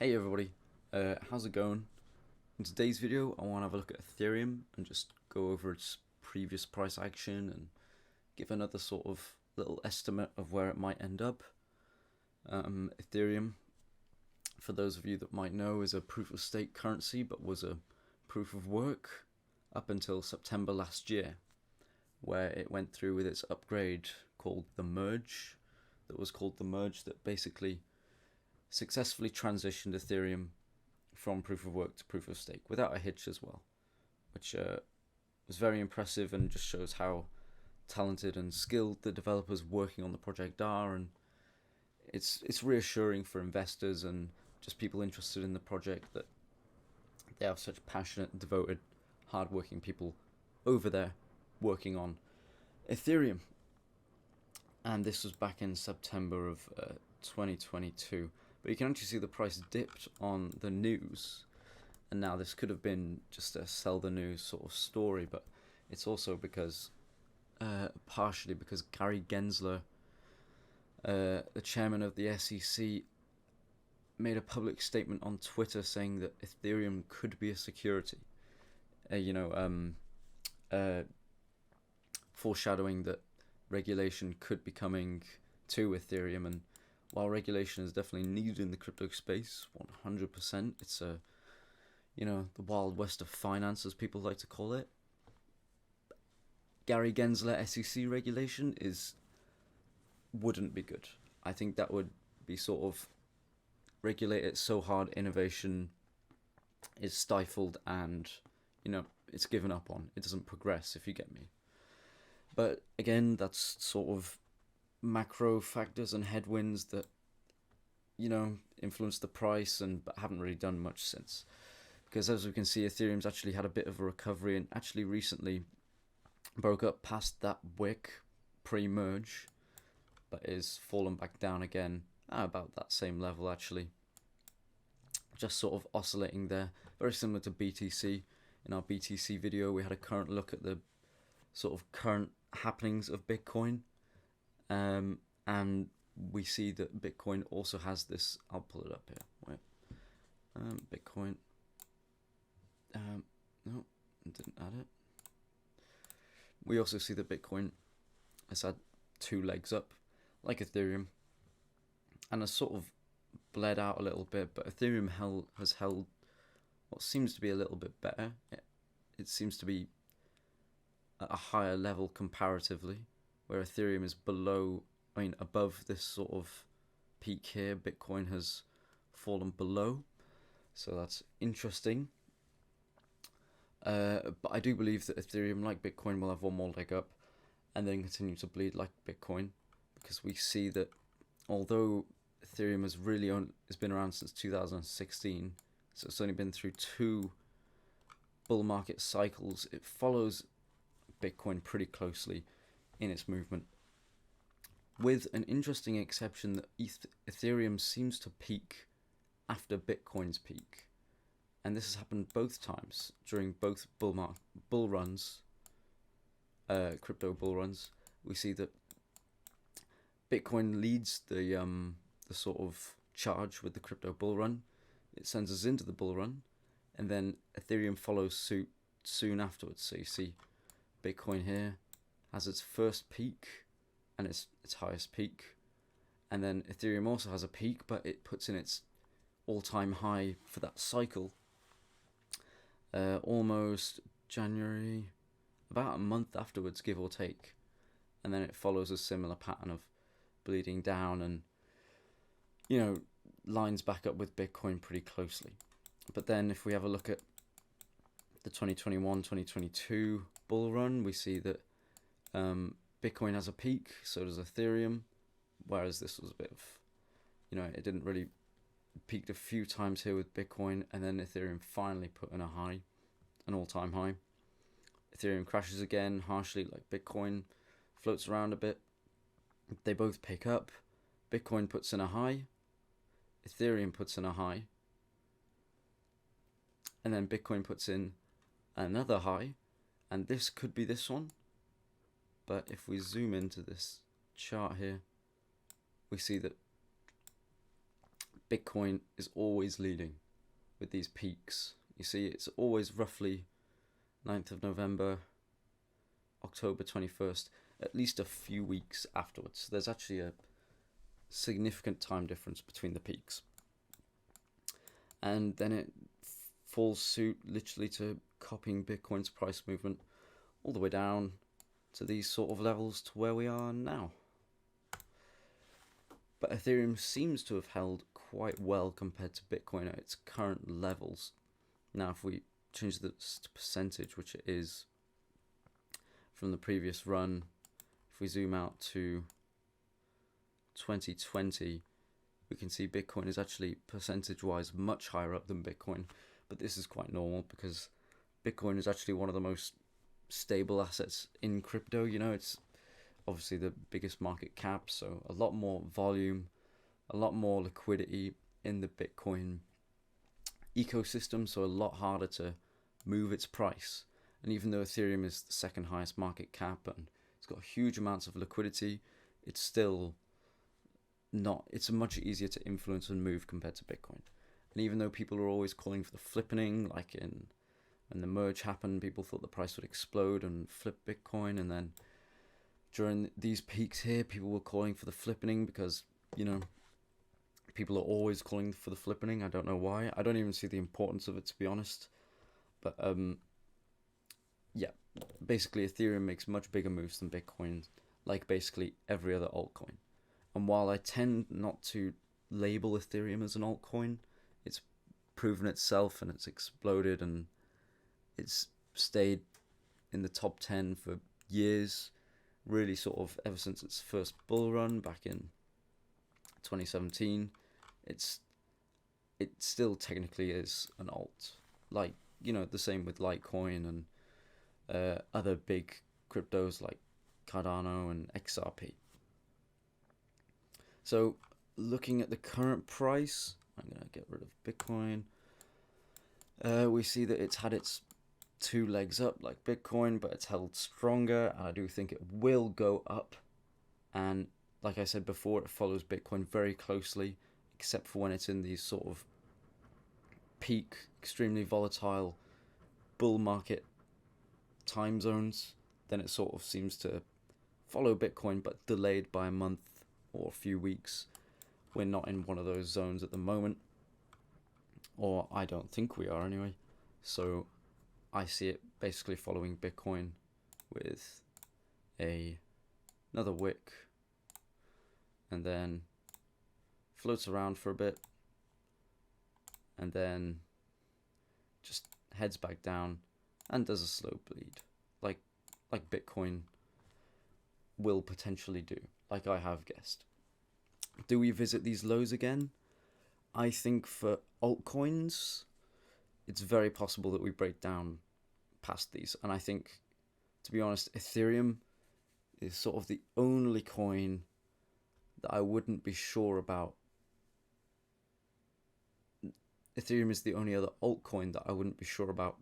Hey everybody, how's it going? In today's video I want to have a look at Ethereum and just go over its previous price action and give another sort of little estimate of where it might end up. Ethereum, for those of you that might know, is a proof of stake currency but was a proof of work up until September last year, where it went through with its upgrade called the merge, that basically successfully transitioned Ethereum from proof of work to proof of stake without a hitch as well, which was very impressive and just shows how talented and skilled the developers working on the project are. And it's reassuring for investors and just people interested in the project that they have such passionate, devoted, hardworking people over there working on Ethereum. And this was back in September of 2022. But you can actually see the price dipped on the news, and now this could have been just a sell the news sort of story, but it's also because, partially because Gary Gensler, the chairman of the SEC, made a public statement on Twitter saying that Ethereum could be a security. Foreshadowing that regulation could be coming to Ethereum. And while regulation is definitely needed in the crypto space, 100%, it's the Wild West of finance, as people like to call it. Gary Gensler SEC regulation wouldn't be good. I think that would be sort of regulate it so hard innovation is stifled and, it's given up on. It doesn't progress, if you get me. But again, that's sort of macro factors and headwinds that influence the price and but haven't really done much since, because as we can see, Ethereum's actually had a bit of a recovery and actually recently broke up past that wick pre-merge, but is fallen back down again at about that same level, actually just sort of oscillating there, very similar to BTC. In our BTC video we had a current look at the sort of current happenings of Bitcoin. And we see that Bitcoin also has this. I'll pull it up here. Wait, Bitcoin. No, I didn't add it. We also see that Bitcoin has had two legs up, like Ethereum, and has sort of bled out a little bit. But Ethereum has held what seems to be a little bit better. It seems to be at a higher level comparatively, where Ethereum is above this sort of peak here. Bitcoin has fallen below, so that's interesting. But I do believe that Ethereum, like Bitcoin, will have one more leg up and then continue to bleed like Bitcoin, because we see that although Ethereum has been around since 2016, so it's only been through two bull market cycles, it follows Bitcoin pretty closely in its movement, with an interesting exception that Ethereum seems to peak after Bitcoin's peak. And this has happened both times during both bull runs, crypto bull runs. We see that Bitcoin leads the sort of charge with the crypto bull run. It sends us into the bull run, and then Ethereum follows suit soon afterwards. So you see Bitcoin here has its first peak and its highest peak, and then Ethereum also has a peak, but it puts in its all-time high for that cycle almost January, about a month afterwards, give or take, and then it follows a similar pattern of bleeding down and lines back up with Bitcoin pretty closely. But then if we have a look at the 2021-2022 bull run, we see that Bitcoin has a peak, so does Ethereum, whereas this was a bit of, it didn't really peaked a few times here with Bitcoin, and then Ethereum finally put in a high, an all-time high. Ethereum crashes again harshly like Bitcoin, floats around a bit. They both pick up. Bitcoin puts in a high, Ethereum puts in a high, and then Bitcoin puts in another high, and this could be this one. But if we zoom into this chart here, we see that Bitcoin is always leading with these peaks. You see, it's always roughly 9th of November, October 21st, at least a few weeks afterwards. There's actually a significant time difference between the peaks. And then it falls suit literally to copying Bitcoin's price movement all the way down to these sort of levels to where we are now. But Ethereum seems to have held quite well compared to Bitcoin at its current levels. Now, if we change this to percentage, which it is from the previous run, if we zoom out to 2020, we can see Bitcoin is actually percentage-wise much higher up than Bitcoin. But this is quite normal because Bitcoin is actually one of the most stable assets in crypto. You know, it's obviously the biggest market cap, so a lot more volume, a lot more liquidity in the Bitcoin ecosystem, so a lot harder to move its price. And even though Ethereum is the second highest market cap and it's got huge amounts of liquidity, it's still not, it's much easier to influence and move compared to Bitcoin. And even though people are always calling for the flippening, like when the merge happened, people thought the price would explode and flip Bitcoin, and then during these peaks here, people were calling for the flippening because, you know, people are always calling for the flippening. I don't know why. I don't even see the importance of it, to be honest. But yeah, basically Ethereum makes much bigger moves than Bitcoin, like basically every other altcoin. And while I tend not to label Ethereum as an altcoin, it's proven itself and it's exploded and it's stayed in the top 10 for years, really sort of ever since its first bull run back in 2017. It still technically is an alt, like, you know, the same with Litecoin and other big cryptos like Cardano and XRP. So looking at the current price, I'm going to get rid of Bitcoin. We see that it's had its two legs up like Bitcoin, but it's held stronger, and I do think it will go up. And like I said before, it follows Bitcoin very closely, except for when it's in these sort of peak, extremely volatile bull market time zones. Then it sort of seems to follow Bitcoin, but delayed by a month or a few weeks. We're not in one of those zones at the moment, or I don't think we are anyway. So I see it basically following Bitcoin with another wick, and then floats around for a bit, and then just heads back down and does a slow bleed, like Bitcoin will potentially do, like I have guessed. Do we visit these lows again? I think for altcoins, it's very possible that we break down past these. And I think, to be honest, Ethereum is sort of the only coin that I wouldn't be sure about. Ethereum is the only other altcoin that I wouldn't be sure about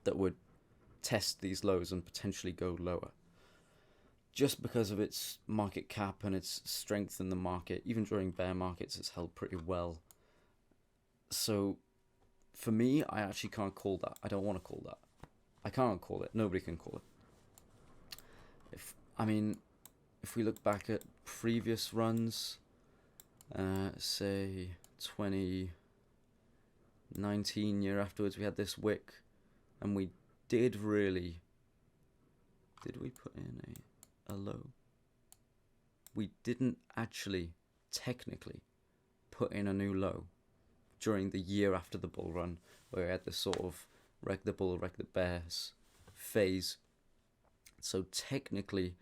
that would test these lows and potentially go lower. Just because of its market cap and its strength in the market. Even during bear markets, it's held pretty well. So for me, I actually can't call that. I don't want to call that. I can't call it. Nobody can call it. If we look back at previous runs, say 2019, year afterwards, we had this wick, and we did we put in a low? We didn't actually technically put in a new low during the year after the bull run, where we had this sort of wreck the bull, wreck the bears phase. So technically,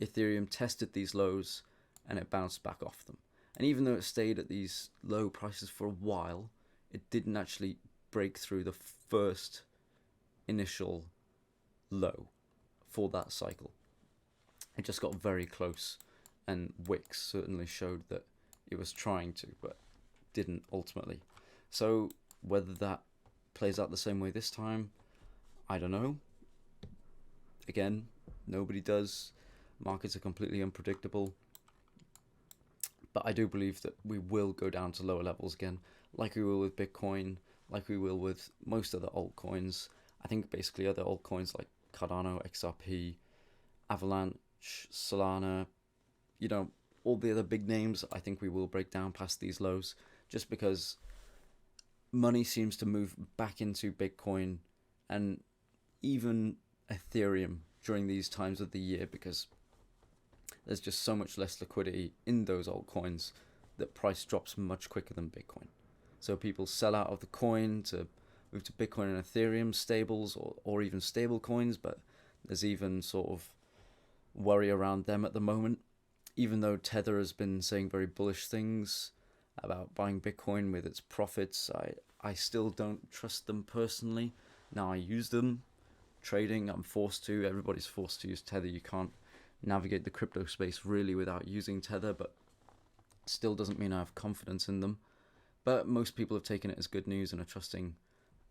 Ethereum tested these lows and it bounced back off them. And even though it stayed at these low prices for a while, it didn't actually break through the first initial low for that cycle. It just got very close, and Wix certainly showed that it was trying to, but didn't ultimately. So whether that plays out the same way this time, I don't know. Again, nobody does. Markets are completely unpredictable. But I do believe that we will go down to lower levels again, like we will with Bitcoin, like we will with most other altcoins. I think basically other altcoins like Cardano, XRP, Avalanche, Solana, all the other big names, I think we will break down past these lows, just because money seems to move back into Bitcoin and even Ethereum during these times of the year, because there's just so much less liquidity in those altcoins that price drops much quicker than Bitcoin. So people sell out of the coin to move to Bitcoin and Ethereum stables, or even stable coins, but there's even sort of worry around them at the moment. Even though Tether has been saying very bullish things about buying Bitcoin with its profits, I still don't trust them personally. Now, I use them trading, I'm forced to, everybody's forced to use Tether. You can't navigate the crypto space really without using Tether, but still doesn't mean I have confidence in them. But most people have taken it as good news and are trusting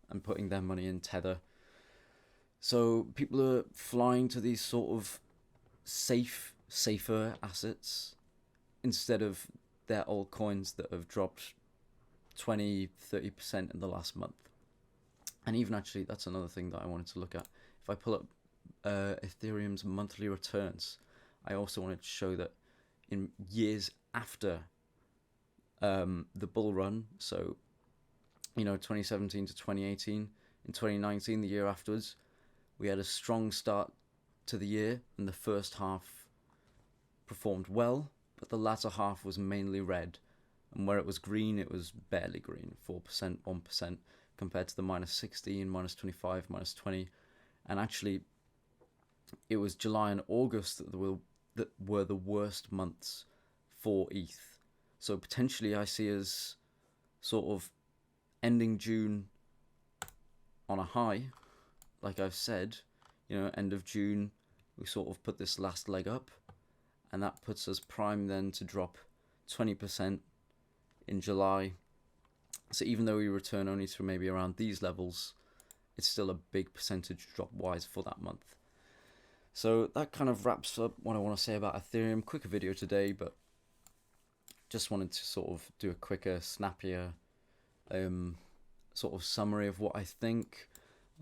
and putting their money in Tether. So people are flying to these sort of safer assets instead of their altcoins that have dropped 20-30% in the last month. And even actually, that's another thing that I wanted to look at. If I pull up Ethereum's monthly returns, I also wanted to show that in years after the bull run, so 2017 to 2018, in 2019, the year afterwards, we had a strong start to the year, and the first half performed well, but the latter half was mainly red, and where it was green, it was barely green, 4%, 1%, compared to the -16, -25, -20, and actually, it was July and August that were the worst months for ETH. So potentially, I see us sort of ending June on a high, like I've said. End of June, we sort of put this last leg up, and that puts us prime then to drop 20% in July. So even though we return only to maybe around these levels, it's still a big percentage drop wise for that month. So that kind of wraps up what I want to say about Ethereum. Quicker video today, but just wanted to sort of do a quicker, snappier sort of summary of what I think.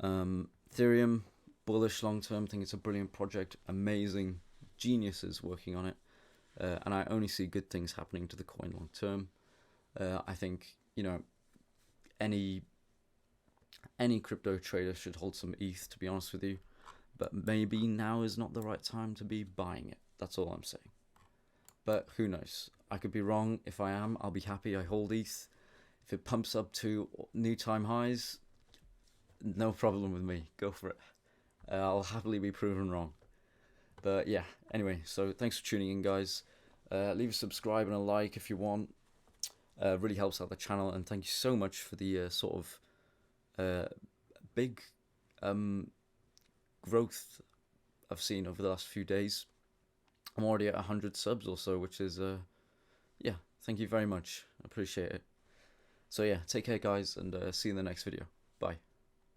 Ethereum, bullish long term, think it's a brilliant project, amazing geniuses working on it, and I only see good things happening to the coin long term. I think any crypto trader should hold some ETH, to be honest with you, but maybe now is not the right time to be buying it. That's all I'm saying. But who knows? I could be wrong. If I am, I'll be happy I hold ETH. If it pumps up to new time highs, no problem with me. Go for it. I'll happily be proven wrong. But yeah, anyway, so thanks for tuning in, guys. Leave a subscribe and a like if you want. Really helps out the channel, and thank you so much for the sort of big growth I've seen over the last few days. I'm already at 100 subs or so, which is, yeah, thank you very much. I appreciate it. So yeah, take care, guys, and see you in the next video. Bye.